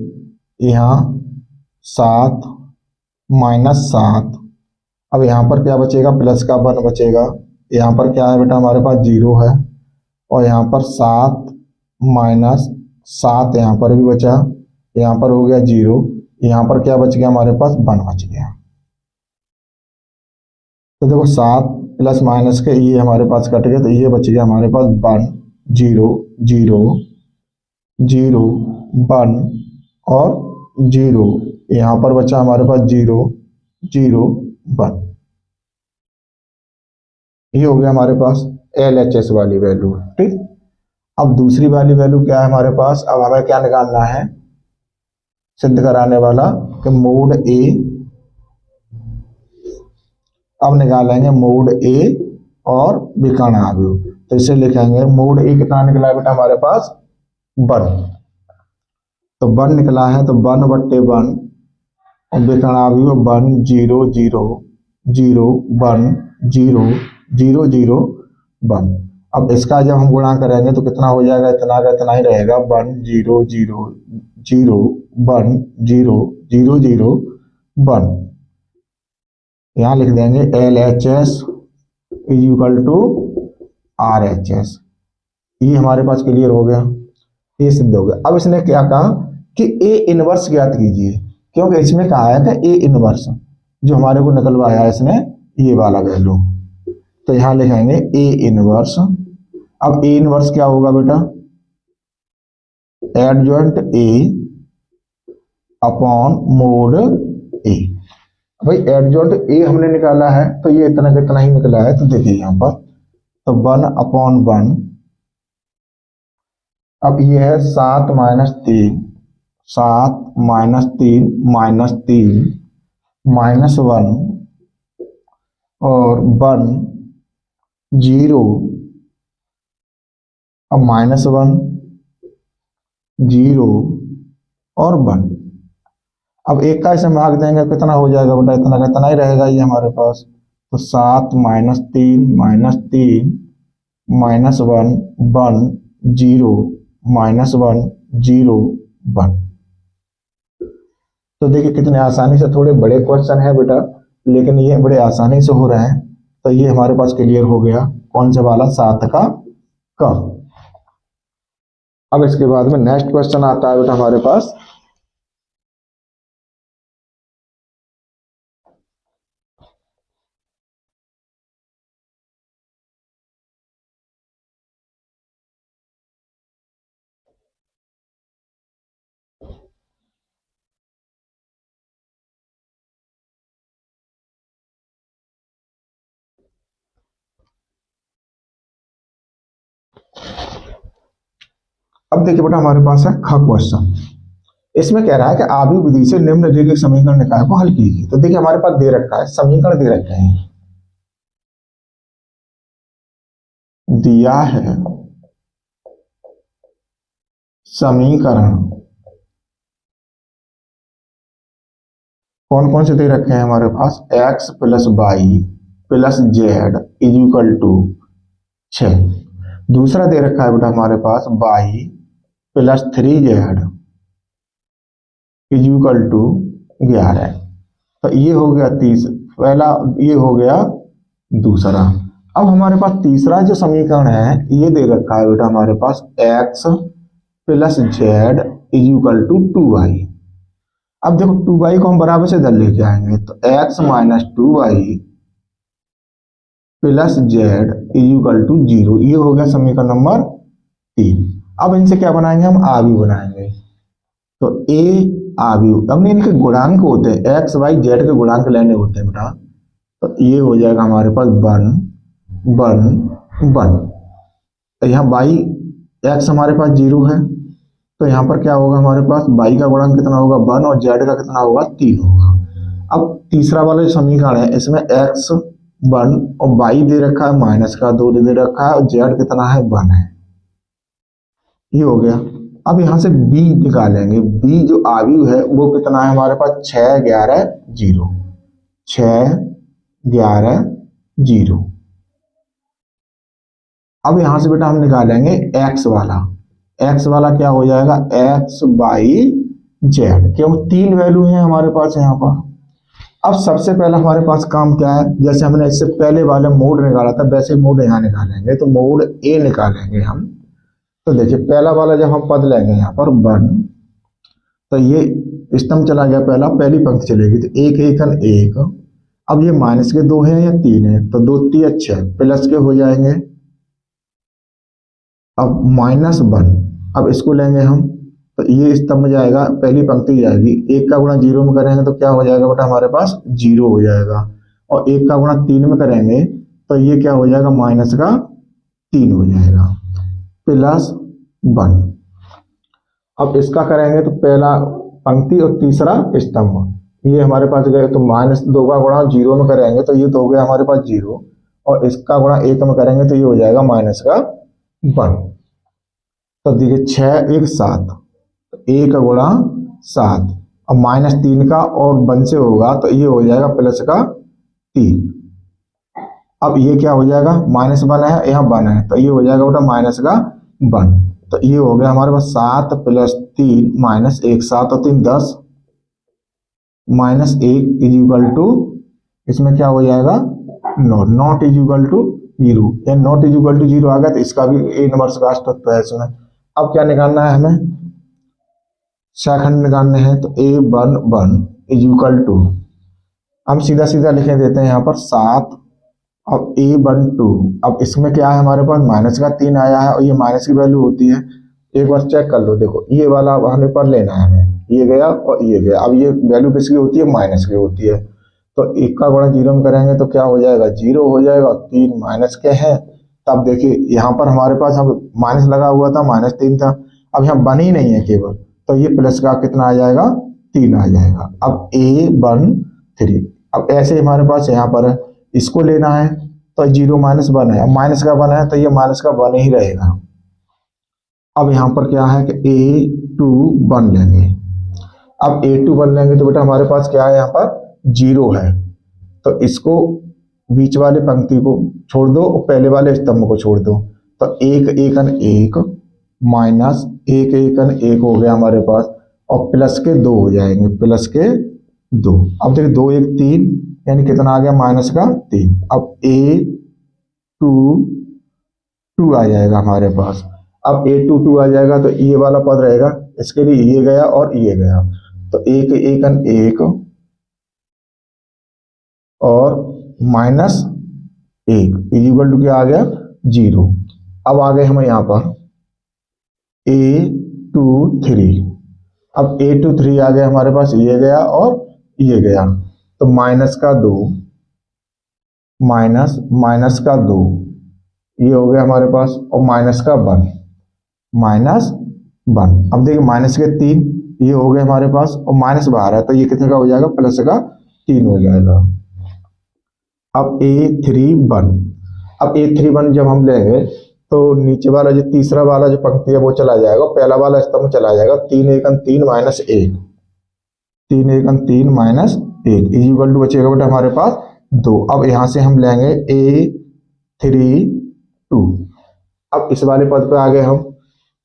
यहाँ 7 -7। अब यहाँ पर क्या बचेगा, प्लस का 1 बचेगा। यहाँ पर क्या है बेटा, हमारे पास 0 है, और यहाँ पर 7 -7 यहाँ पर भी बचा, यहाँ पर हो गया 0, यहाँ पर क्या बच गया हमारे पास, 1 बच गया। तो देखो 7 प्लस माइनस के ये हमारे पास कट गया, तो ये बच गया हमारे पास 1 0 0 0 1 और 0। यहाँ पर बचा हमारे पास 0 0 1। ये हो गया हमारे पास LHS वाली वैल्यू। ठीक, अब दूसरी वाली वैल्यू क्या है हमारे पास, अब हमें क्या निकालना है सिद्ध कराने वाला, कि मोड ए। अब निकालेंगे मोड ए और विकर्ण आव्यूह। तो इसे लिखेंगे मोड ए कितना निकला बेटा हमारे पास वन, तो वन निकला है, तो 1/1 और विकर्णावयव 1 0 0 0 1 0 0 0 1। अब इसका जब हम गुणा करेंगे तो कितना हो जाएगा, इतना का इतना ही रहेगा, 1 0 0 0 1 0 0 0 1। यहां लिख देंगे LHS is equal to RHS। ये हमारे पास क्लियर हो गया, ये सिद्ध हो गया। अब इसने क्या कहा कि ए इनवर्स ज्ञात कीजिए, क्योंकि इसमें कहा है कि ए इनवर्स जो हमारे को निकलवाया है इसने ये वाला वैल्यू, तो यहां लिखेंगे ए इनवर्स। अब ए इनवर्स क्या होगा बेटा, एडजॉइंट ए अपॉन मोड ए। भाई एडजॉइंट ए हमने निकाला है तो ये इतना कितना ही निकला है, तो देखिए यहां पर तो 1/1। अब ये है 7 - 3, 7 - 3 - 3 -1 और 1 0। अब -1 0 और 1। अब एक का इसे भाग देंगे कितना हो जाएगा बेटा, इतना का इतना ही रहेगा ये हमारे पास, तो 7 - 3 - 3 -1 1 0 -1 0 1। तो देखिए कितने आसानी से, थोड़े बड़े क्वेश्चन है बेटा लेकिन ये बड़े आसानी से हो रहे हैं। तो ये हमारे पास क्लियर हो गया कौन सा वाला, 7 का क। अब इसके बाद में नेक्स्ट क्वेश्चन आता है बेटा हमारे पास, अब देखिए बेटा हमारे पास है ख क्वेश्चन। इसमें कह रहा है कि आवी विधि से निम्नलिखित समीकरण निकाय को हल कीजिए। तो देखिए हमारे पास दे रखा है, समीकरण दे रखे हैं, दिया है समीकरण कौन कौन से दे रखे हैं हमारे पास, x + y + z is equal to 6। दूसरा दे रखा है बेटा हमारे पास y + 3z is equal to 11। तो ये हो गया पहला, ये हो गया दूसरा। अब हमारे पास तीसरा जो समीकरण है ये दे रखा है बेटा हमारे पास x + z is equal to 2y। अब देखो 2y को हम बराबर से इधर लेके आएंगे, तो x - 2y + z is equal to 0। ये हो गया समीकरण नंबर 3। अब इनसे क्या बनाएंगे, हम आव्यूह बनाएंगे। तो a आव्यूह, हमने इनके गुणांक होते हैं, x y z के गुणांक लेने होते हैं बेटा, तो ये हो जाएगा हमारे पास 1 1 1। तो यहाँ y x हमारे पास 0 है, तो यहाँ पर क्या होगा हमारे पास y का गुणांक कितना होगा 1 और z का कितना होगा 3 होगा। अब तीसरा वाला जो समीकरण है इसमें x 1 और y दे रखा है -2 दे रखा है और z कितना है 1 है, ये हो गया। अब यहां से b निकालेंगे, b जो आव्यूह है वो कितना है हमारे पास 6 11 0, 6 11 0। अब यहां से बेटा हम निकालेंगे x वाला क्या हो जाएगा x y z, क्यों 3 वैल्यू है हमारे पास यहाँ पर। अब सबसे पहला हमारे पास काम क्या है, जैसे हमने इससे पहले वाले मोड निकाला था वैसे मोड यहाँ निकालेंगे, तो मोड a निकालेंगे हम। तो देखिए पहला वाला जब हम पद लेंगे यहाँ पर 1, तो ये स्तंभ चला गया पहला, पहली पंक्ति चलेगी, तो 1 1 1। अब ये -2 है या 3 है, तो 2 3 6 प्लस के हो जाएंगे। अब -1, अब इसको लेंगे हम, तो ये स्तंभ जाएगा, पहली पंक्ति जाएगी, 1 का गुणा 0 में करेंगे तो क्या हो जाएगा बेटा हमारे पास 0 हो जाएगा, और 1 का गुणा 3 में करेंगे तो ये क्या हो जाएगा -3 हो जाएगा +1। अब इसका करेंगे तो पहला पंक्ति और तीसरा स्तंभ, ये हमारे पास गए, तो -2 का गुणा 0 में करेंगे तो ये तो हो गया हमारे पास 0, और इसका गुणा 1 में करेंगे तो ये हो जाएगा -1। तो देखिए 6 1 7, 1 गुणा 7, अब -3 का और 1 से होगा तो ये हो जाएगा प्लस का 3। अब ये क्या हो जाएगा, -1 है, यहाँ 1 है, तो ये हो जाएगा बेटा माइनस का 1। तो ये हो गया हमारे पास 7 + 3 - 1, 7 और 3 10, -1 इज इक्वल टू, इसमें क्या हो जाएगा, नॉट इज इक्वल टू 0। या नॉट इज इक्वल टू 0 आ गया तो इसका भी ए इनवर्स का अस्तित्व है इसमें। अब क्या निकालना है हमें, शाखंड निकालने हैं, तो A11 इज इक्वल टू, हम सीधा सीधा लिखे देते हैं यहाँ पर 7, अब A12, अब इसमें क्या है हमारे पास माइनस का 3 आया है और ये माइनस की वैल्यू होती है, एक बार चेक कर लो, देखो ये वाला हमें पर लेना है हमें, ये गया और ये गया, अब ये वैल्यू किसकी होती है, माइनस की होती है, तो 1 का गुणा 0 में करेंगे तो क्या हो जाएगा, 0 हो जाएगा, 3 माइनस के हैं, तब देखिए यहाँ पर हमारे पास हम माइनस लगा हुआ था, -3 था, अब यहाँ 1 ही नहीं है केवल, तो ये प्लस का कितना आ जाएगा, 3 आ जाएगा। अब A13, अब ऐसे हमारे पास यहाँ पर है, इसको लेना है तो 0 - 1 है, अब माइनस का 1 है तो ये माइनस का 1 ही रहेगा। अब यहाँ पर क्या है कि A21 लेंगे, अब A21 लेंगे तो बेटा हमारे पास क्या है, यहाँ पर 0 है, तो इसको बीच वाले पंक्ति को छोड़ दो और पहले वाले स्तंभ को छोड़ दो, तो 1 1 1 माइनस 1 1 1 हो गया हमारे पास, और प्लस के 2 हो जाएंगे, प्लस के 2। अब देखिए 2 1 3, यानी कितना आ गया, माइनस का 3। अब A22 आ जाएगा हमारे पास, अब A22 आ जाएगा तो ये वाला पद रहेगा, इसके लिए ये गया और ये गया, तो 1 1 1 और -1 इज इक्वल टू क्या आ गया, 0। अब आ गए हम यहाँ पर A23, अब A23 आ गया हमारे पास, ये गया और ये गया, तो माइनस का 2 माइनस का 2, ये हो गया हमारे पास, और माइनस का 1 -1। अब देखिए माइनस के 3, ये हो गए हमारे पास, और माइनस बाहर है तो ये कितने का हो जाएगा, प्लस का 3 हो जाएगा। अब A31, अब A31 जब हम लेंगे तो नीचे वाला जो तीसरा वाला जो पंक्ति है वो चला जाएगा, पहला वाला स्तंभ चला जाएगा, 3 1 3 -1, 3 1 3 -1 इज इक्वल टू बचेगा बेटा हमारे पास 2। अब यहाँ से हम लेंगे A32, अब इस वाले पद पे आ गए हम,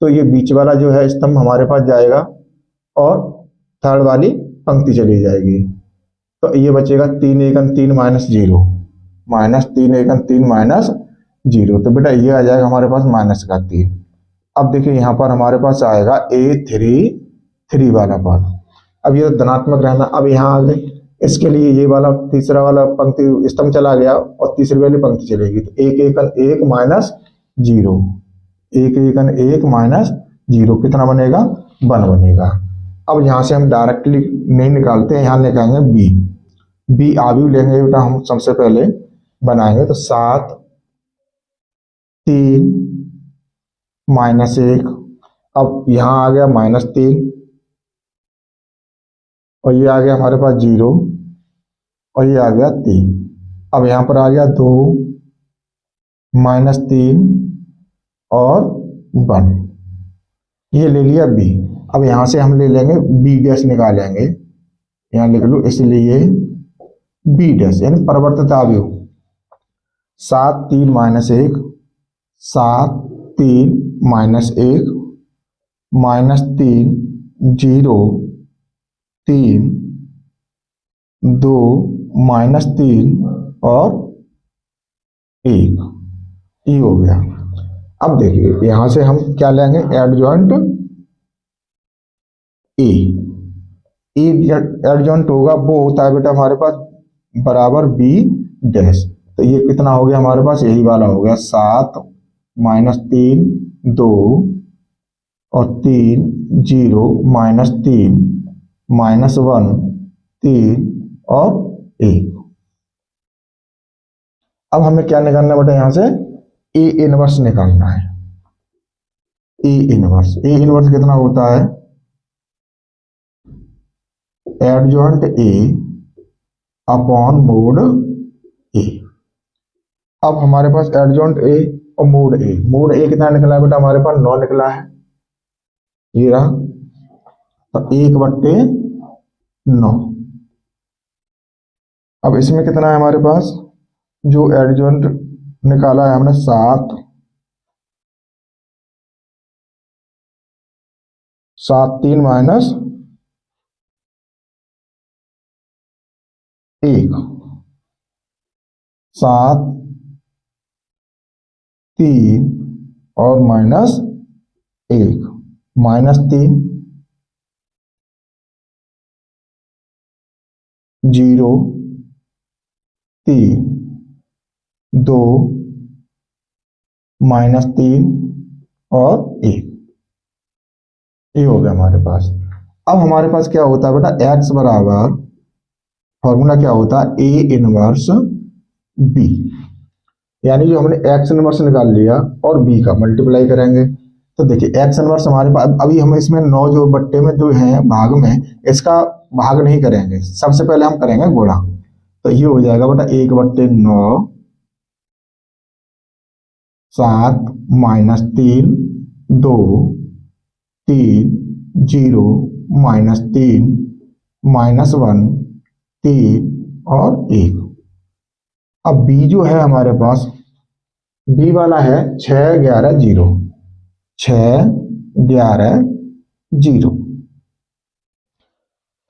तो ये बीच वाला जो है स्तंभ हमारे पास जाएगा और थर्ड वाली पंक्ति चली जाएगी, तो ये बचेगा 3 1 3 -0, -3 1 3 -0, तो बेटा ये आ जाएगा हमारे पास माइनस का 3। अब देखिए यहाँ पर हमारे पास आएगा A33 वाला पद, अब ये तो धनात्मक रहना, अब यहाँ आ गए, इसके लिए ये वाला तीसरा वाला पंक्ति स्तंभ चला गया और तीसरी वाली पंक्ति चलेगी, तो 1 1 1 -0, 1 1 1 -0 कितना बनेगा, 1 बनेगा। अब यहाँ से हम डायरेक्टली नहीं निकालते हैं, यहाँ निकालेंगे बी आयु लेंगे बेटा हम सबसे पहले बनाएंगे, तो 7 3 -1, अब यहाँ आ गया -3 और ये आ गया हमारे पास 0 और ये आ गया 3, अब यहाँ पर आ गया 2 -3 और 1, ये ले लिया B। अब यहाँ से हम ले लेंगे B' निकालेंगे, यहाँ लिख लो, इसलिए B' यानी परिवर्तित अवयव, 7 3 -1, 7 3 -1 -3 0 3 2 -3 और 1, ये हो गया। अब देखिए यहां से हम क्या लेंगे, एडजॉइंट ए एडजॉइंट होगा वो होता है बेटा हमारे पास बराबर B', तो ये कितना हो गया हमारे पास, यही वाला हो गया, 7 -3 2 और 3 0 -3 -1 3 और 1। अब हमें क्या निकालना बेटा, यहां से A इनवर्स निकालना है, A इनवर्स कितना होता है, adjoint A upon mode A। अब हमारे पास एडजॉइंट A और मोड A कितना निकला है बेटा, हमारे पास 9 निकला है, ये रहा, तो 1/9। अब इसमें कितना है हमारे पास, जो एडजॉइंट निकाला है हमने 7, 7 3 माइनस 1, 7 3 और माइनस 1, -3 0 3 2 -3 और 1, ये हो गया हमारे पास। अब हमारे पास क्या होता है बेटा, x बराबर, फॉर्मूला क्या होता है, A इनवर्स B, यानी जो हमने x इनवर्स निकाल लिया और B का मल्टीप्लाई करेंगे। तो देखिए x इनवर्स हमारे पास, अभी हम इसमें 9 जो बट्टे में जो है भाग में, इसका भाग नहीं करेंगे, सबसे पहले हम करेंगे गुणा। तो ये हो जाएगा बेटा 1/9, 7 -3 2 3 0 -3 -1 3 और 1। अब B जो है हमारे पास, B वाला है 6 11 0, 6 11 0।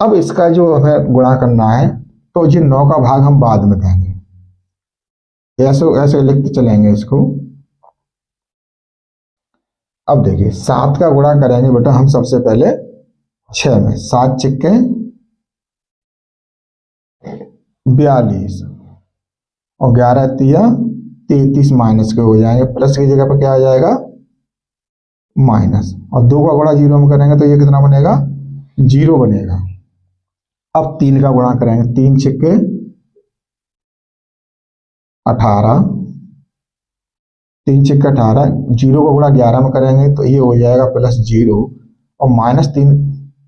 अब इसका जो हमें गुणा करना है, तो जी 9 का भाग हम बाद में देंगे, ऐसे ऐसे लिखते चलेंगे इसको। अब देखिए 7 का गुणा करेंगे बेटा हम सबसे पहले 6 में, 7 छिक्के 42 और 11 तिया 33 माइनस के हो जाएंगे, प्लस की जगह पर क्या आ जाएगा, माइनस, और 2 का गुणा 0 में करेंगे तो ये कितना बनेगा, 0 बनेगा। अब 3 का गुणा करेंगे, 3 छिक्के 18, 3 छिक्के 18, 0 का गुणा 11 में करेंगे तो ये हो जाएगा +0, और -3,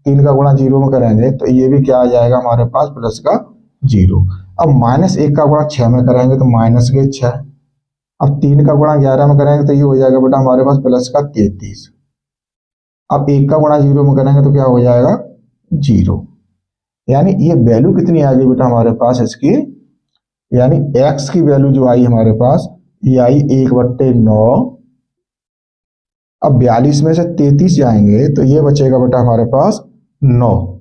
3 का गुणा 0 में करेंगे तो ये भी क्या आ जाएगा हमारे पास, प्लस का 0। अब -1 का गुणा 6 में करेंगे तो माइनस के 6, अब 3 का गुणा 11 में करेंगे तो ये हो जाएगा बेटा हमारे पास प्लस का 33। अब 1 का गुणा 0 में करेंगे तो क्या हो जाएगा, 0। यानी ये वैल्यू कितनी आ गई बेटा हमारे पास इसकी, यानी x की वैल्यू जो आई हमारे पास, ये आई 1/9। अब 42 में से 33 जाएंगे तो ये बचेगा बेटा हमारे पास 9।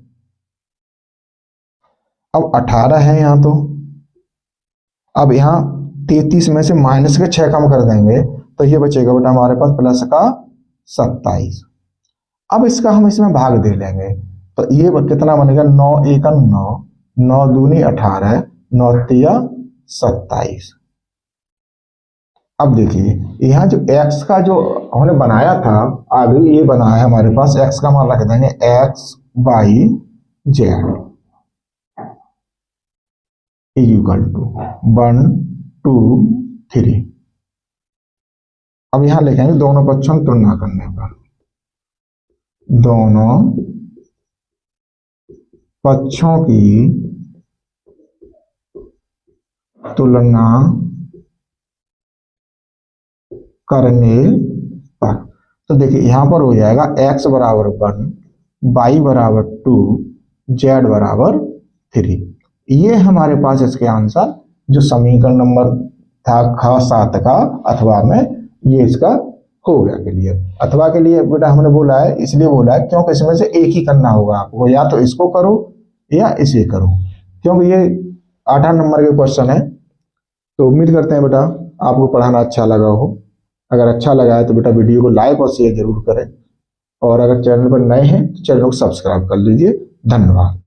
अब 18 है यहाँ, तो अब यहाँ 33 में से माइनस के 6 कम कर देंगे तो ये बचेगा बेटा हमारे पास प्लस का 27। अब इसका हम इसमें भाग दे लेंगे तो ये कितना बनेगा, 9 1 9, 9 दूनी 18, 9 तिया 27। अब देखिए यहाँ जो x का जो हमने बनाया था, आगे ये बना है हमारे पास, x का मान रख देंगे x y z equal to 1 2 3। अब यहां लिखेंगे दोनों पक्षों की तुलना करने पर, दोनों पक्षों की तुलना करने पर। तो देखिए यहां पर हो जाएगा x बराबर 1, y बराबर 2, z बराबर 3। ये हमारे पास इसके आंसर जो समीकरण नंबर था ख 7 का अथवा में, ये इसका हो गया क्लियर। अथवा के लिए बेटा हमने बोला है, इसलिए बोला है क्योंकि इसमें से एक ही करना होगा आपको, या तो इसको करो या इसे करो, क्योंकि ये 8 नंबर के क्वेश्चन है। तो उम्मीद करते हैं बेटा आपको पढ़ाना अच्छा लगा हो। अगर अच्छा लगा है तो बेटा वीडियो को लाइक और शेयर जरूर करें, और अगर चैनल पर नए हैं तो चैनल को सब्सक्राइब कर लीजिए। धन्यवाद।